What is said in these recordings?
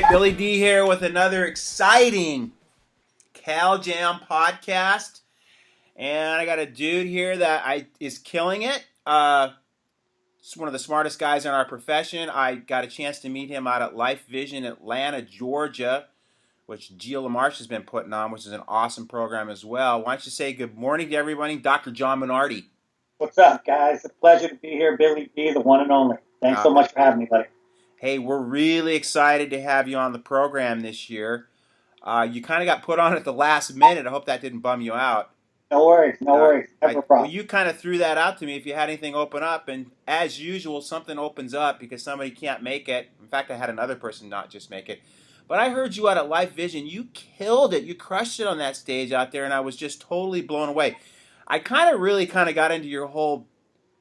Billy D here with another exciting Cal Jam podcast, and I got a dude here that is killing it. He's one of the smartest guys in our profession. I got a chance to meet him out at Life Vision Atlanta, Georgia, which Gio LaMarche has been putting on, which is an awesome program as well. Why don't you say good morning to everybody, Dr. John Minardi? What's up, guys? It's a pleasure to be here, Billy D, the one and only. Thanks Uh, so much for having me, buddy. hey, we're really excited to have you on the program this year. You kind of got put on at the last minute. I hope that didn't bum you out. No worries, no worries. Never a Well, problem. you kind of threw that out to me if you had anything open up, and as usual, something opens up because somebody can't make it. In fact, I had another person not just make it. But I heard you out at Life Vision. You killed it. You crushed it on that stage out there, and I was just totally blown away. I really kind of got into your whole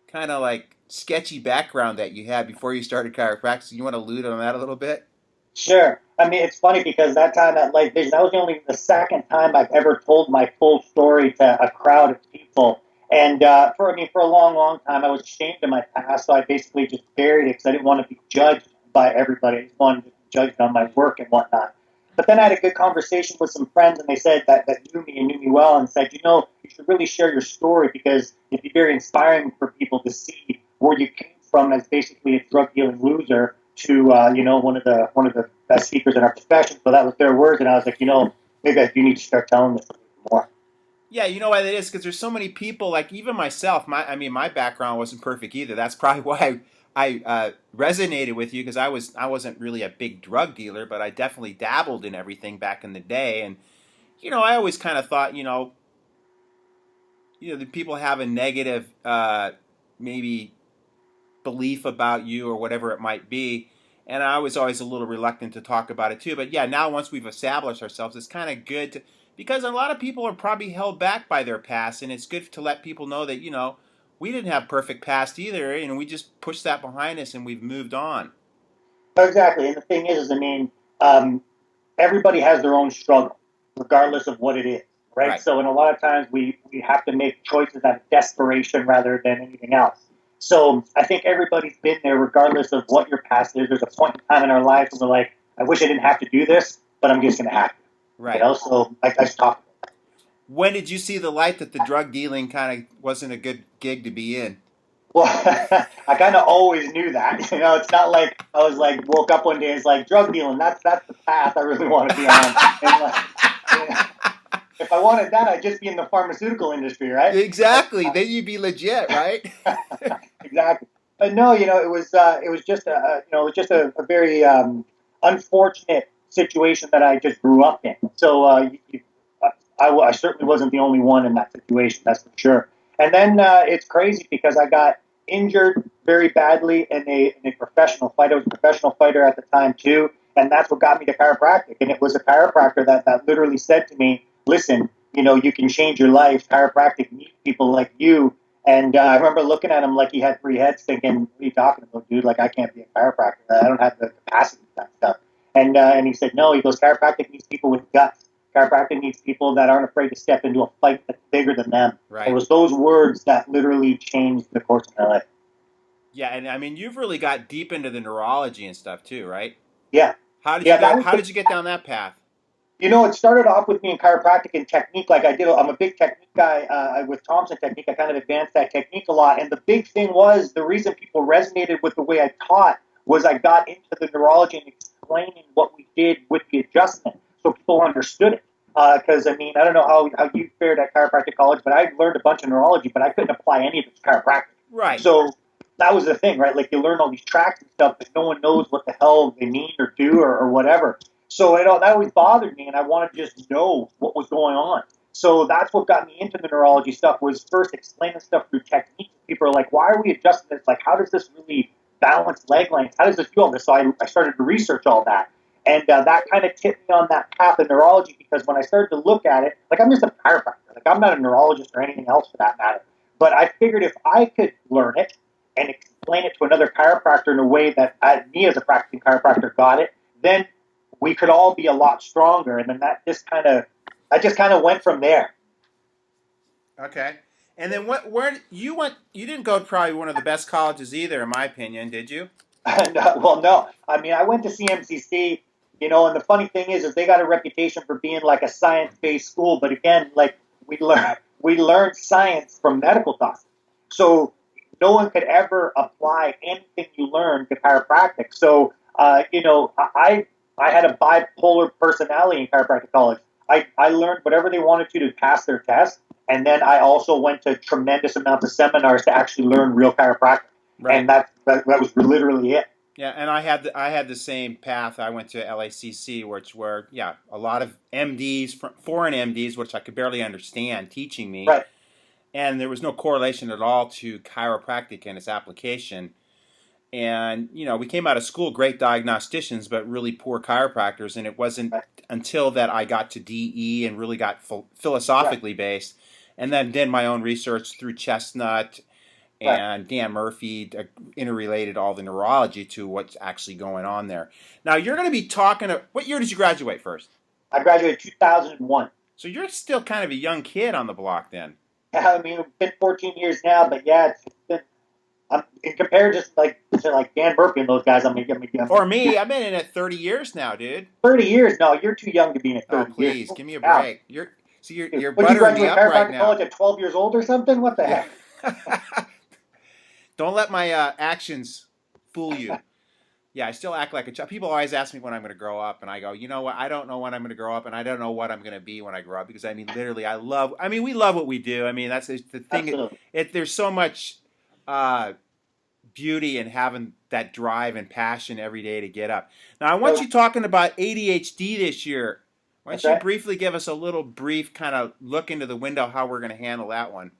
kind of like sketchy background that you had before you started chiropractic. You want to allude on that a little bit? Sure. I mean, it's funny because that time at Light Vision, that was only the second time I've ever told my full story to a crowd of people. And for a long, long time, I was ashamed of my past, so I basically just buried it because I didn't want to be judged by everybody. I just wanted to be judged on my work and whatnot. But then I had a good conversation with some friends, and they said that knew me and knew me well, and said, you should really share your story because it'd be very inspiring for people to see where you came from as basically a drug dealing loser to one of the best speakers in our profession. So that was their words, and I was like, maybe I do need to start telling this more. Yeah, you know why that is? Because there's so many people, like even myself. My background wasn't perfect either. That's probably why I resonated with you because I wasn't really a big drug dealer, but I definitely dabbled in everything back in the day. And I always kind of thought, that people have a negative maybe belief about you or whatever it might be. And I was always a little reluctant to talk about it too. But yeah, now once we've established ourselves, it's kind of good to, because a lot of people are probably held back by their past, and it's good to let people know that we didn't have perfect past either, and we just pushed that behind us and we've moved on. Exactly, and the thing is, I mean, um, everybody has their own struggle, regardless of what it is, right? Right. So, and a lot of times we have to make choices out of desperation rather than anything else. So, I think everybody's been there, regardless of what your past is. There's a point in time in our lives where we're like, I wish I didn't have to do this, but I'm just going to have to, Right. So, I just talk. When did you see the light that the drug dealing kind of wasn't a good gig to be in? Well, I kind of always knew that. It's not like I was like woke up one day and it's like drug dealing. That's the path I really want to be on. And like, if I wanted that, I'd just be in the pharmaceutical industry, right? Exactly. Then you'd be legit, right? Exactly. But no, it was just a very unfortunate situation that I just grew up in. So I certainly wasn't the only one in that situation. That's for sure. And then it's crazy because I got injured very badly in a professional fight. I was a professional fighter at the time too, and that's what got me to chiropractic. And it was a chiropractor that literally said to me, "Listen, you can change your life. Chiropractic needs people like you." And I remember looking at him like he had three heads, thinking, "What are you talking about, dude? Like I can't be a chiropractor. I don't have the capacity for that stuff." And he said, "No." He goes, "Chiropractic needs people with guts. Chiropractic needs people that aren't afraid to step into a fight that's bigger than them." It Right. was those words that literally changed the course of my life. Yeah, and I mean you've really got deep into the neurology and stuff too, right? Yeah, How did you yeah. go That was how did you get down that path? it started off with me in chiropractic and technique. Like I did, I'm a big technique guy with Thompson technique. I kind of advanced that technique a lot. And the big thing was the reason people resonated with the way I taught was I got into the neurology and explaining what we did with the adjustment, so people understood it. Because I mean, I don't know how you fared at chiropractic college, but I learned a bunch of neurology, but I couldn't apply any of it to chiropractic. Right. So that was the thing, right? Like you learn all these tracks and stuff, but no one knows what the hell they mean or do or whatever. So that always bothered me, and I wanted to just know what was going on. So that's what got me into the neurology stuff. Was first explaining stuff through techniques. People are like, "Why are we adjusting this? Like, how does this really balance leg length? How does this do all this?" So I started to research all that, and that kind of tipped me on that path of neurology. Because when I started to look at it, like I'm just a chiropractor. Like I'm not a neurologist or anything else for that matter. But I figured if I could learn it and explain it to another chiropractor in a way that me as a practicing chiropractor got it, then we could all be a lot stronger. And then I just kind of went from there. Okay. And then where you went? You didn't go to probably one of the best colleges either, in my opinion, did you? And, well, no, I mean, I went to CMCC, And the funny thing is they got a reputation for being like a science-based school, but again, like we learned science from medical doctors, so no one could ever apply anything you learned to chiropractic. So, I had a bipolar personality in chiropractic college. I learned whatever they wanted to pass their test, and then I also went to tremendous amounts of seminars to actually learn real chiropractic, Right. and that was literally it. Yeah, and I had the same path. I went to LACC, which were a lot of MDs, foreign MDs, which I could barely understand, teaching me, Right, and there was no correlation at all to chiropractic and its application. And we came out of school great diagnosticians, but really poor chiropractors. And it wasn't right, until that I got to DE and really got right, philosophically based, and then did my own research through Chestnut right. and Dan Murphy interrelated all the neurology to what's actually going on there. Now you're going to be talking. What year did you graduate first? I graduated 2001. So you're still kind of a young kid on the block then. I mean, it's been 14 years now, but yeah, it's been. In comparison, to Dan Murphy and those guys, Or me, I've been in it 30 years now, dude. 30 years. No, you're too young to be in it Oh 30 years. please, give me a Now, break. You're would you buttering me graduate up right chiropractic now. college at 12 years old or something? What the Yeah. heck? Don't let my actions fool you. Yeah, I still act like a child. People always ask me when I'm going to grow up, and I go, you know what? I don't know when I'm going to grow up, and I don't know what I'm going to be when I grow up. Because I mean, literally, we love what we do. I mean, that's the thing. Absolutely. There's so much uh, beauty in having that drive and passion every day to get up. Now, I want So you talking about ADHD this year. Why don't that's you right. briefly give us a little brief kind of look into the window how we're going to handle that one?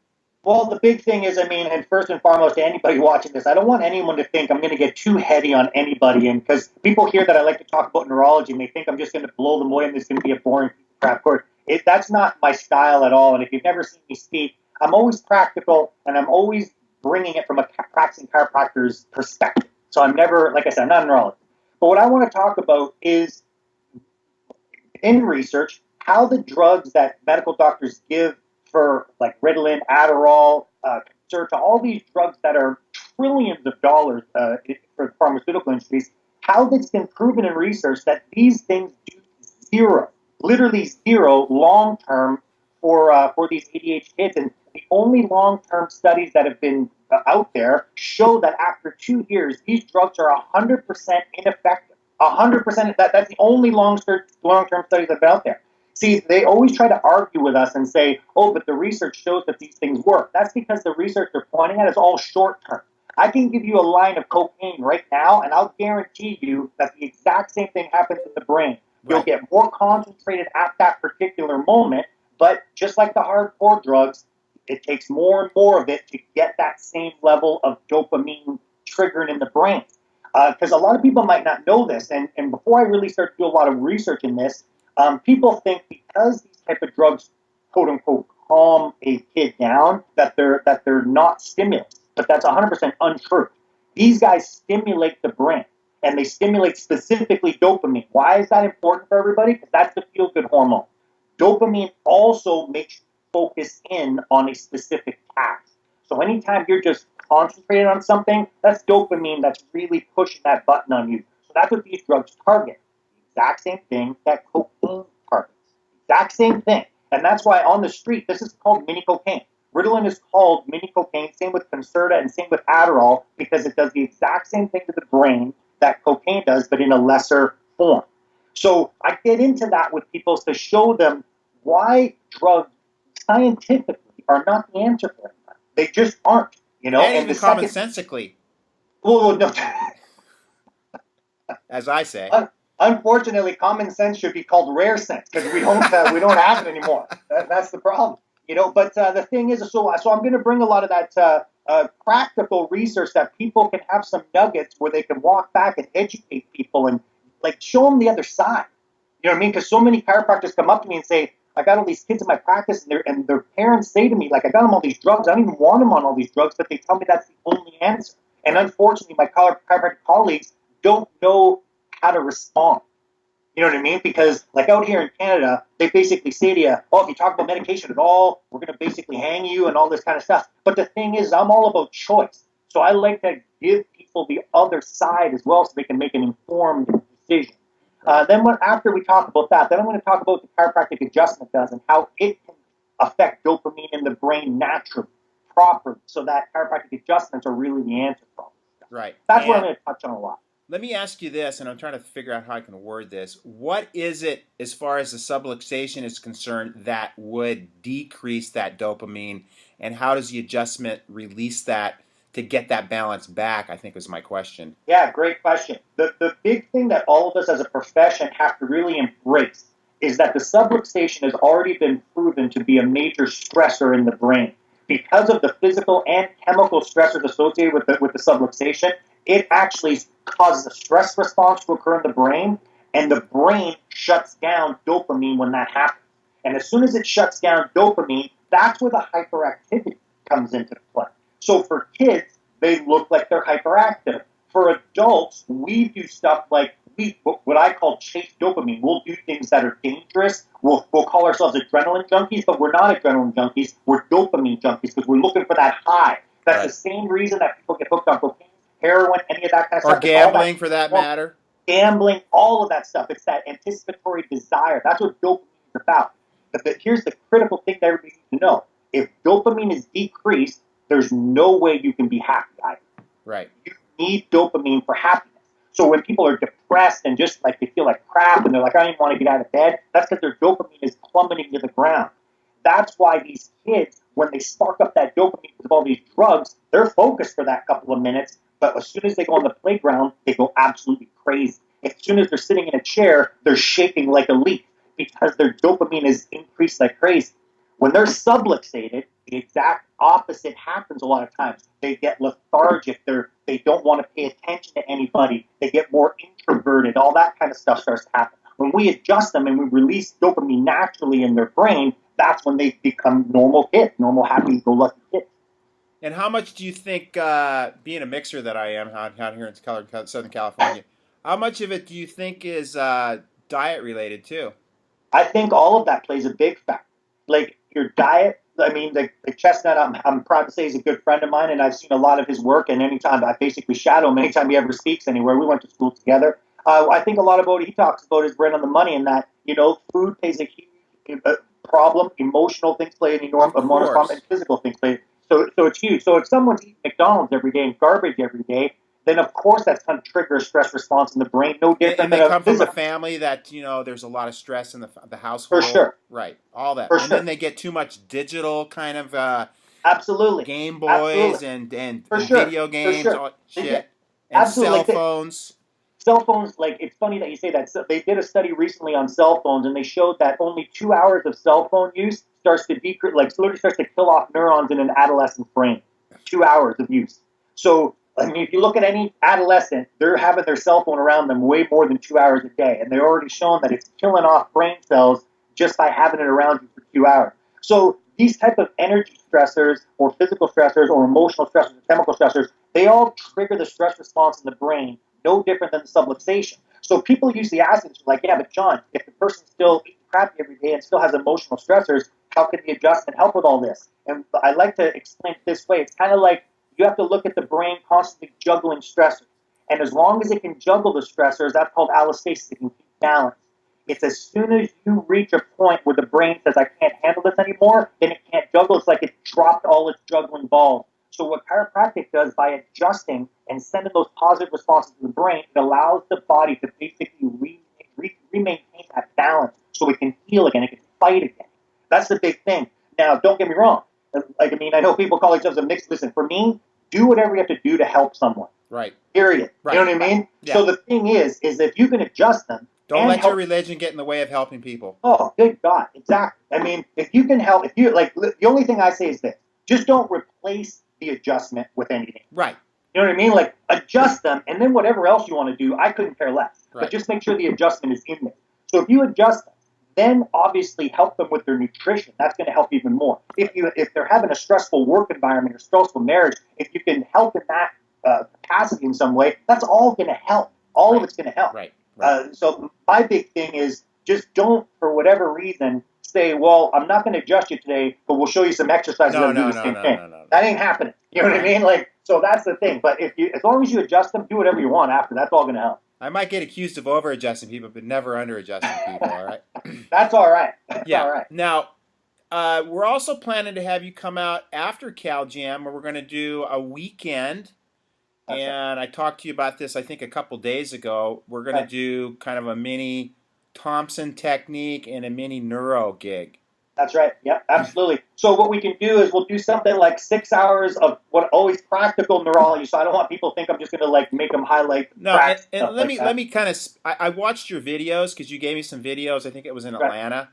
Well, the big thing is, and first and foremost, to anybody watching this, I don't want anyone to think I'm going to get too heady on anybody. And because people hear that I like to talk about neurology and they think I'm just going to blow them away and it's going to be a boring crap course. That's not my style at all. And if you've never seen me speak, I'm always practical and I'm always bringing it from a practicing chiropractor's perspective. So I'm never, like I said, I'm not a neurologist. But what I want to talk about is in research how the drugs that medical doctors give for like Ritalin, Adderall, Concerta, all these drugs that are trillions of dollars for the pharmaceutical industries, how it's been proven in research that these things do zero, literally zero, long term for these ADHD kids. And the only long term studies that have been out there show that after 2 years, these drugs are 100% ineffective. 100%. That's the only long-term studies that have been out there. See, they always try to argue with us and say, oh, but the research shows that these things work. That's because the research they're pointing at is all short-term. I can give you a line of cocaine right now, and I'll guarantee you that the exact same thing happens in the brain. You'll Right. get more concentrated at that particular moment, but just like the hardcore drugs, it takes more and more of it to get that same level of dopamine triggering in the brain. Because a lot of people might not know this, and before I really start to do a lot of research in this, people think because these type of drugs, quote unquote, calm a kid down, that they're not stimulants. But that's 100% untrue. These guys stimulate the brain, and they stimulate specifically dopamine. Why is that important for everybody? Because that's the feel-good hormone. Dopamine also makes you focus in on a specific task. So anytime you're just concentrated on something, that's dopamine that's really pushing that button on you. So that's what these drugs target. The exact same thing that cocaine targets. Exact same thing. And that's why on the street, this is called mini cocaine. Ritalin is called mini cocaine, same with Concerta and same with Adderall, because it does the exact same thing to the brain that cocaine does, but in a lesser form. So I get into that with people to show them why drugs scientifically are not the answer for everybody. They just aren't. And And the even second, commonsensically, well, no, as I say. unfortunately, common sense should be called rare sense because we don't have it anymore. That's the problem. But the thing is, so I'm going to bring a lot of that practical research that people can have some nuggets where they can walk back and educate people and like show them the other side. You know what I mean? Because so many chiropractors come up to me and say, I got all these kids in my practice, and their parents say to me, like, I got them all these drugs. I don't even want them on all these drugs, but they tell me that's the only answer. And unfortunately, my chiropractic colleagues don't know how to respond. You know what I mean? Because, like, out here in Canada, they basically say to you, oh, if you talk about medication at all, we're going to basically hang you and all this kind of stuff. But the thing is, I'm all about choice. So I like to give people the other side as well so they can make an informed decision. Right. After we talk about that, then I'm going to talk about the chiropractic adjustment does and how it can affect dopamine in the brain naturally, properly, so that chiropractic adjustments are really the answer for all this stuff. Right. That's what I'm And going to touch on a lot. let me ask you this, and I'm trying to figure out how I can word this. What is it, as far as the subluxation is concerned, that would decrease that dopamine, and how does the adjustment release that to get that balance back? I think was my question. Yeah, great question. The big thing that all of us as a profession have to really embrace is that the subluxation has already been proven to be a major stressor in the brain. Because of the physical and chemical stressors associated with the subluxation, it actually causes a stress response to occur in the brain, and the brain shuts down dopamine when that happens. And as soon as it shuts down dopamine, that's where the hyperactivity comes into play. So for kids, they look like they're hyperactive. For adults, we do stuff like what I call chase dopamine. We'll do things that are dangerous. We'll call ourselves adrenaline junkies, but we're not adrenaline junkies. We're dopamine junkies because we're looking for that high. That's Right. the same reason that people get hooked on cocaine, heroin, any of that kind of Or stuff. It's all gambling, for that well, matter. gambling, all of that stuff. It's that anticipatory desire. That's what dopamine is about. But here's the critical thing that everybody needs to know. If dopamine is decreased, there's no way you can be happy either. Right. You need dopamine for happiness. So when people are depressed and just like they feel like crap and they're like, I don't even want to get out of bed, that's because their dopamine is plummeting to the ground. That's why these kids, when they spark up that dopamine with all these drugs, they're focused for that couple of minutes, but as soon as they go on the playground, they go absolutely crazy. As soon as they're sitting in a chair, they're shaking like a leaf because their dopamine is increased like crazy. When they're subluxated, the exact opposite happens a lot of times. They get lethargic. They don't want to pay attention to anybody. They get more introverted. All that kind of stuff starts to happen. When we adjust them and we release dopamine naturally in their brain, that's when they become normal kids, normal happy-go-lucky kids. And how much do you think, being a mixer that I am out here in Southern California, how much of it do you think is diet related too? I think all of that plays a big factor. Like your diet, I mean, the Chestnut, I'm proud to say, is a good friend of mine, and I've seen a lot of his work. And anytime I basically shadow him, anytime he ever speaks anywhere, we went to school together. I think a lot about what he talks about is right on the money, and that food plays a huge problem. Emotional things play an Of enormous amount of problem, course. and physical things play. So it's huge. So if someone's eating McDonald's every day and garbage every day, then of course that's going to trigger a stress response in the brain, no different And than they a come from a physical. family that there's a lot of stress in the For household, sure, right? All that, for and then sure, they get too much digital kind of absolutely, Game absolutely. Boys For and sure, video for games, sure. all Yeah, shit, and absolutely. cell Like phones. cell phones, like it's funny that you say that. So they did a study recently on cell phones, and they showed that only 2 hours of cell phone use starts to decrease, like literally starts to kill off neurons in an adolescent's brain. 2 hours of use. So I mean, if you look at any adolescent, they're having their cell phone around them way more than 2 hours a day, and they're already shown that it's killing off brain cells just by having it around you for 2 hours. So these type of energy stressors or physical stressors or emotional stressors or chemical stressors, they all trigger the stress response in the brain, no different than the subluxation. So people usually ask me, like, yeah, but John, if the person still eats crappy every day and still has emotional stressors, how can the adjustment help with all this? And I like to explain it this way. It's kind of like you have to look at the brain constantly juggling stressors. And as long as it can juggle the stressors, that's called allostasis. It can keep balance. It's as soon as you reach a point where the brain says, I can't handle this anymore, then it can't juggle. It's like it dropped all its juggling balls. So what chiropractic does by adjusting and sending those positive responses to the brain, it allows the body to basically re-maintain that balance so it can heal again, it can fight again. That's the big thing. Now, don't get me wrong. Like, I mean, I know people call themselves a mixed. Listen, for me, do whatever you have to do to help someone. Right. Period. Right. You know what I mean? Yeah. So the thing is if you can adjust them Don't and let help. your religion get in the way of helping people. Oh, good God, exactly. I mean, if you can help, if you like, the only thing I say is this: just don't replace the adjustment with anything. Right. You know what I mean? Like adjust them, and then whatever else you want to do, I couldn't care less. Right. But just make sure the adjustment is in there. So if you adjust them, then obviously help them with their nutrition. That's going to help even more. If they're having a stressful work environment or stressful marriage, if you can help in that capacity in some way, that's all going to help. All Right. of it's going to help. Right. Right. So my big thing is just don't, for whatever reason, say, well, I'm not going to adjust you today, but we'll show you some exercises No, that'll do no, the no, same no, thing. no, no, no. That ain't happening. You know what I Uh-huh. mean? Like, so that's the thing. But as long as you adjust them, do whatever you want after. That's all going to help. I might get accused of over adjusting people, but never under adjusting people. All right. That's all right. That's Yeah. all right. Now, we're also planning to have you come out after Cal Jam, where we're going to do a weekend. That's right. And I talked to you about this, I think, a couple days ago. We're going to Right. do kind of a mini Thompson technique and a mini neuro gig. That's right. Yep, absolutely. So what we can do is we'll do something like 6 hours of what always practical neurology. So I don't want people to think I'm just going to like make them highlight No, tracks and and stuff like let that. me kind of. I watched your videos because you gave me some videos. I think it was in Right. Atlanta,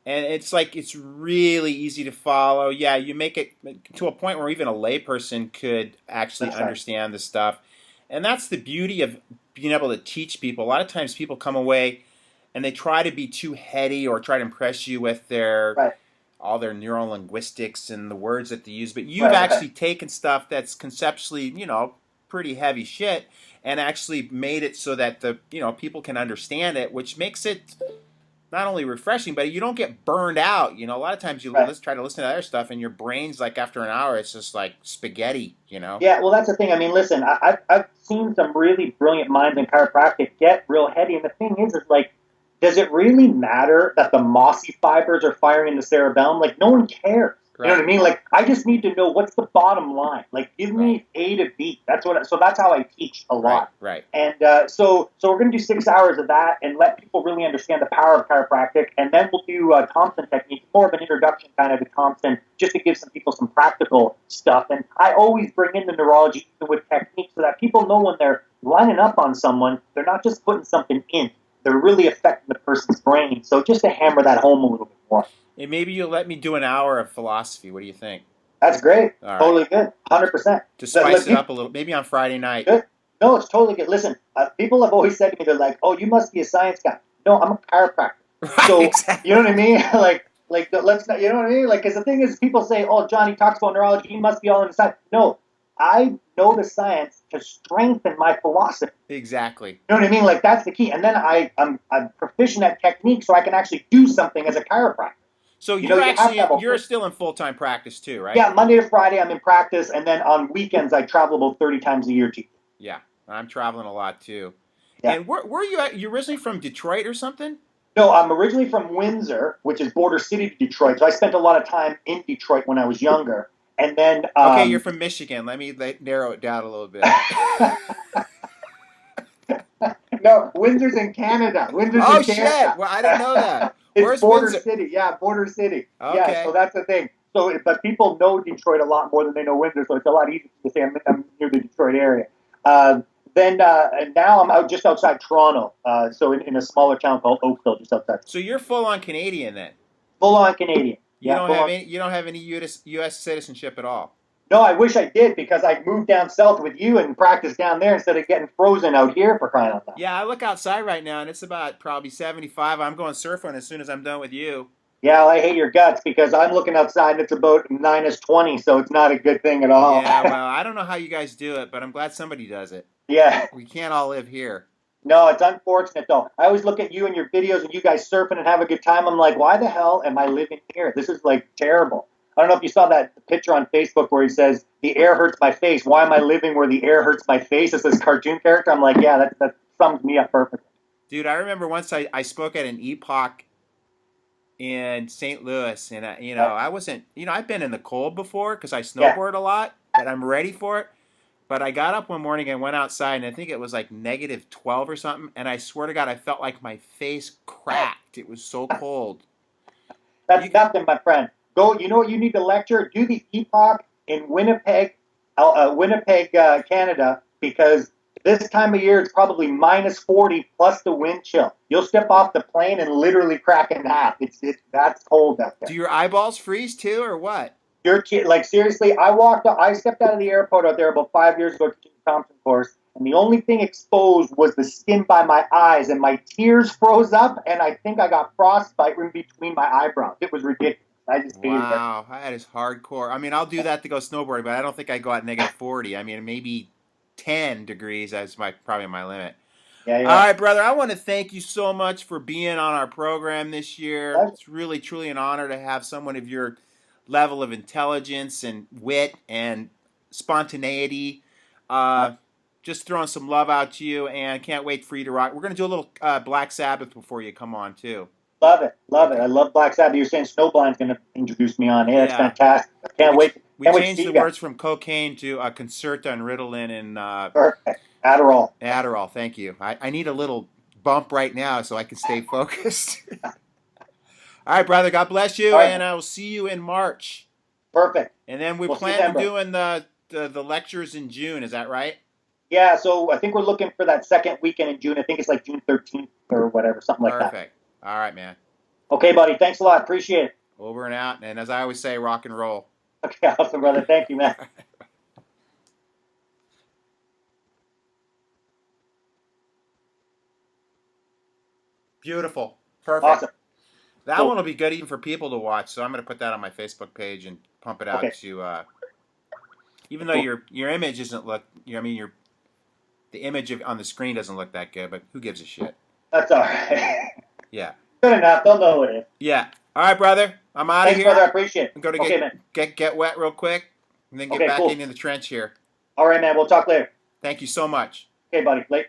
and it's like it's really easy to follow. Yeah, you make it to a point where even a layperson could actually That's right. understand the stuff, and that's the beauty of being able to teach people. A lot of times, people come away and they try to be too heady or try to impress you with their Right. all their neural linguistics and the words that they use, but you've Right. Right. actually taken stuff that's conceptually, pretty heavy shit and actually made it so that the, people can understand it, which makes it not only refreshing, but you don't get burned out. A lot of times you Right. try to listen to other stuff and your brain's like after an hour, it's just like spaghetti. Yeah, well, that's the thing. I mean, listen, I've seen some really brilliant minds in chiropractic get real heady, and the thing is like, does it really matter that the mossy fibers are firing in the cerebellum? Like, no one cares. You know what I Right, mean? Like, I just need to know what's the bottom line. Like, give right, me A to B. So that's how I teach a right, lot. right. And so we're going to do 6 hours of that and let people really understand the power of chiropractic. And then we'll do Thompson technique, more of an introduction kind of to Thompson, just to give some people some practical stuff. And I always bring in the neurology with technique so that people know when they're lining up on someone, they're not just putting something in. They're really affecting the person's brain. So just to hammer that home a little bit more. And maybe you'll let me do an hour of philosophy. What do you think? That's great. All right. Totally good. 100%. To spice Let it me up a little, maybe on Friday night. Good. No, it's totally good. Listen, people have always said to me, they're like, "Oh, you must be a science guy." No, I'm a chiropractor. Right, So you know exactly. what I mean? Let's not. You know what I mean? Like, because the thing is, people say, "Oh, Johnny talks about neurology. He must be all in the science." No, I know the science to strengthen my philosophy. Exactly. You know what I mean? Like that's the key. And then I'm proficient at technique, so I can actually do something as a chiropractor. So You know, you have to have a you're still in full time practice too, right? yeah. Monday to Friday, I'm in practice, and then on weekends, I travel about 30 times a year to. Yeah, I'm traveling a lot too. Yeah. And where are you at? You originally from Detroit or something? No, I'm originally from Windsor, which is border city to Detroit. So I spent a lot of time in Detroit when I was younger. And then, Okay, you're from Michigan. Let me narrow it down a little bit. no, Windsor's in Canada. Windsor's Oh in shit! Canada. Well, I didn't know that. It's Where's border Windsor? city. Yeah, border city. Yeah, so Okay. that's the thing. So, but people know Detroit a lot more than they know Windsor, so it's a lot easier to say I'm near the Detroit area. And now I'm out just outside Toronto, so in a smaller town called Oakville, just outside. So you're full on Canadian then. Full on Canadian. You Yeah, don't full have on. any. You don't have any U.S. citizenship at all. No, I wish I did because I moved down south with you and practiced down there instead of getting frozen out here for crying out loud. Yeah, I look outside right now and it's about probably 75. I'm going surfing as soon as I'm done with you. Yeah, well, I hate your guts because I'm looking outside and it's about minus 20, so it's not a good thing at all. Yeah, well, I don't know how you guys do it, but I'm glad somebody does it. yeah. We can't all live here. No, it's unfortunate though. I always look at you and your videos and you guys surfing and have a good time. I'm like, why the hell am I living here? This is like terrible. I don't know if you saw that picture on Facebook where he says, the air hurts my face. Why am I living where the air hurts my face? It's this cartoon character. I'm like, yeah, that sums me up perfectly. Dude, I remember once I spoke at an epoch in St. Louis, and I wasn't, I've been in the cold before because I Yeah. snowboard a lot, but I'm ready for it. But I got up one morning and went outside, and I think it was like negative 12 or something, and I swear to God, I felt like my face cracked. It was so cold. That's You, nothing, my friend. Go. You know what you need to lecture? Do the epoch in Winnipeg, Canada, because this time of year it's probably minus 40 plus the wind chill. You'll step off the plane and literally crack in half. It's that's cold out do there. your eyeballs freeze too, or what? You're like seriously. I stepped out of the airport out there about 5 years ago to do the Thompson course, and the only thing exposed was the skin by my eyes, and my tears froze up, and I think I got frostbite in between my eyebrows. It was ridiculous. I just hated it. Wow, that is hardcore. I mean, I'll do that to go snowboarding, but I don't think I go at negative 40. I mean, maybe 10 degrees is probably my limit. Yeah, All yeah. right, brother. I want to thank you so much for being on our program this year. Pleasure. It's really, truly an honor to have someone of your level of intelligence and wit and spontaneity. Uh, just throwing some love out to you, and can't wait for you to rock. We're gonna do a little Black Sabbath before you come on too. Love it. Love it. Okay. I love Black Sabbath. You're saying Snowblind's going to introduce me on. Hey, that's Yeah. fantastic. I can't wait. We Can't wait to changed see the you guys. words from cocaine to Concerta and Ritalin and Perfect. Adderall. Adderall. Thank you. I need a little bump right now so I can stay focused. All right, brother. God bless you, All right. and I will see you in March. Perfect. And then we We'll see you plan then, on bro. doing the lectures in June. Is that right? Yeah, so I think we're looking for that second weekend in June. I think it's like June 13th or whatever, something like that. Perfect. All right, man. Okay, buddy. Thanks a lot. Appreciate it. Over and out. And as I always say, rock and roll. Okay, awesome, brother. Thank you, man. Beautiful. Perfect. Awesome. That Cool. one will be good even for people to watch. So I'm going to put that on my Facebook page and pump it out Okay. to. Even though Cool. your image isn't look. I mean the image on the screen doesn't look that good, but who gives a shit? That's all right. Yeah. Good enough. They'll know it is. Yeah. All right, brother. I'm out of Thanks, here. brother. I appreciate it. I'm going to Okay, man. get wet real quick, and then get Okay, back cool. into the trench here. All right, man. We'll talk later. Thank you so much. Okay, buddy. Late.